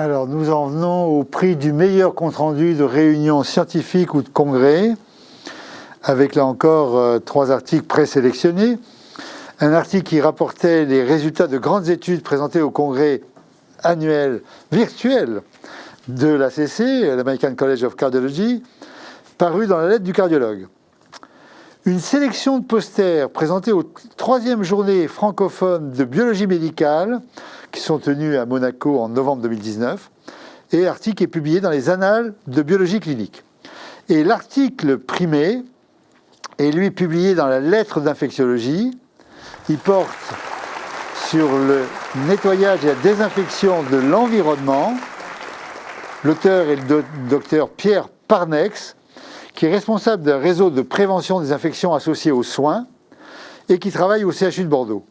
Alors, nous en venons au prix du meilleur compte-rendu de réunion scientifique ou de congrès, avec là encore 3 articles présélectionnés. Un article qui rapportait les résultats de grandes études présentées au congrès annuel virtuel de l'ACC, l'American College of Cardiology, paru dans la lettre du cardiologue. Une sélection de posters présentés aux 3e journées francophones de biologie médicale, qui sont tenues à Monaco en novembre 2019, et l'article est publié dans les Annales de biologie clinique. Et l'article primé est lui publié dans la lettre d'infectiologie. Il porte sur le nettoyage et la désinfection de l'environnement. L'auteur est le docteur Pierre Parnex, qui est responsable d'un réseau de prévention des infections associées aux soins et qui travaille au CHU de Bordeaux.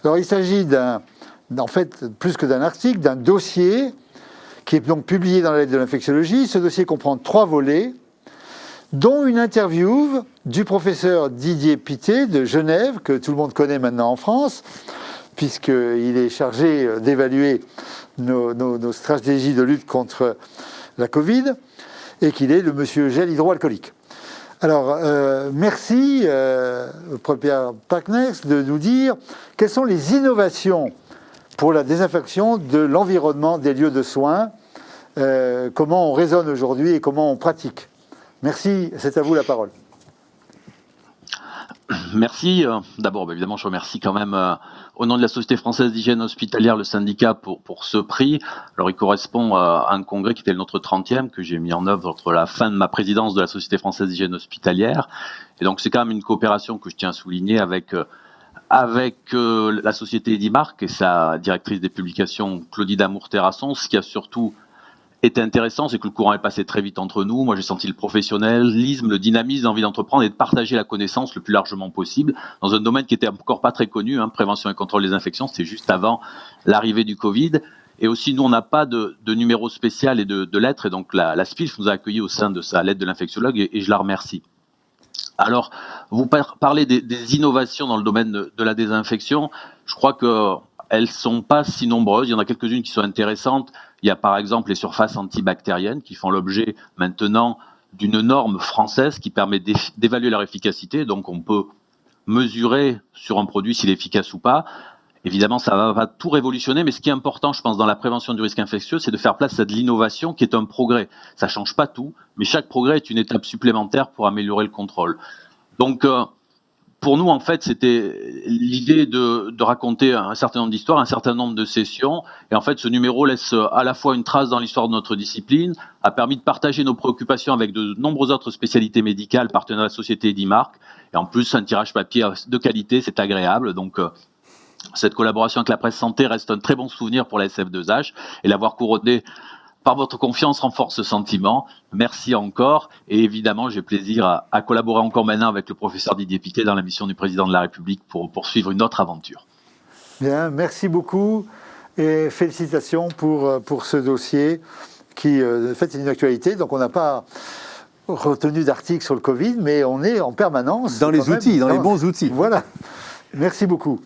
Alors il s'agit en fait, plus que d'un article, d'un dossier qui est donc publié dans la lettre de l'infectiologie. Ce dossier comprend 3 volets, dont une interview du professeur Didier Pittet de Genève, que tout le monde connaît maintenant en France, puisqu'il est chargé d'évaluer nos stratégies de lutte contre la Covid, et qu'il est le monsieur gel hydroalcoolique. Alors, merci, Pierre Parnex, de nous dire quelles sont les innovations pour la désinfection de l'environnement des lieux de soins, comment on raisonne aujourd'hui et comment on pratique. Merci, c'est à vous la parole. Merci. D'abord, évidemment, je remercie quand même au nom de la Société française d'hygiène hospitalière, le syndicat, pour ce prix. Alors, il correspond à un congrès qui était le notre 30e, que j'ai mis en œuvre entre la fin de ma présidence de la Société française d'hygiène hospitalière. Et donc, c'est quand même une coopération que je tiens à souligner avec la société Edimarc et sa directrice des publications, Claudie Damour-Terrasson. Ce qui a surtout été intéressant, c'est que le courant est passé très vite entre nous. Moi, j'ai senti le professionnalisme, le dynamisme, l'envie d'entreprendre et de partager la connaissance le plus largement possible dans un domaine qui était encore pas très connu, prévention et contrôle des infections. C'était juste avant l'arrivée du Covid. Et aussi, nous, on n'a pas de numéro spécial et de lettres. Et donc, la SPILF nous a accueillis au sein de sa lettre de l'infectiologue et je la remercie. Alors, vous parlez des innovations dans le domaine de la désinfection. Je crois qu'elles sont pas si nombreuses. Il y en a quelques-unes qui sont intéressantes. Il y a par exemple les surfaces antibactériennes qui font l'objet maintenant d'une norme française qui permet d'évaluer leur efficacité. Donc, on peut mesurer sur un produit s'il est efficace ou pas. Évidemment, ça va pas tout révolutionner, mais ce qui est important, je pense, dans la prévention du risque infectieux, c'est de faire place à de l'innovation qui est un progrès. Ça change pas tout, mais chaque progrès est une étape supplémentaire pour améliorer le contrôle. Donc, pour nous, en fait, c'était l'idée de raconter un certain nombre d'histoires, un certain nombre de sessions. Et en fait, ce numéro laisse à la fois une trace dans l'histoire de notre discipline, a permis de partager nos préoccupations avec de nombreuses autres spécialités médicales partenaires de la société Edimarc. Et en plus, un tirage papier de qualité, c'est agréable. Donc, cette collaboration avec la presse santé reste un très bon souvenir pour la SF2H et l'avoir couronné par votre confiance renforce ce sentiment. Merci encore. Et évidemment, j'ai plaisir à collaborer encore maintenant avec le professeur Didier Pittet dans la mission du président de la République pour poursuivre une autre aventure. Bien, merci beaucoup et félicitations pour ce dossier qui, en fait, c'est une actualité. Donc, on n'a pas retenu d'article sur le Covid, mais on est en permanence. Dans les outils, dans les bons outils. Voilà. Merci beaucoup.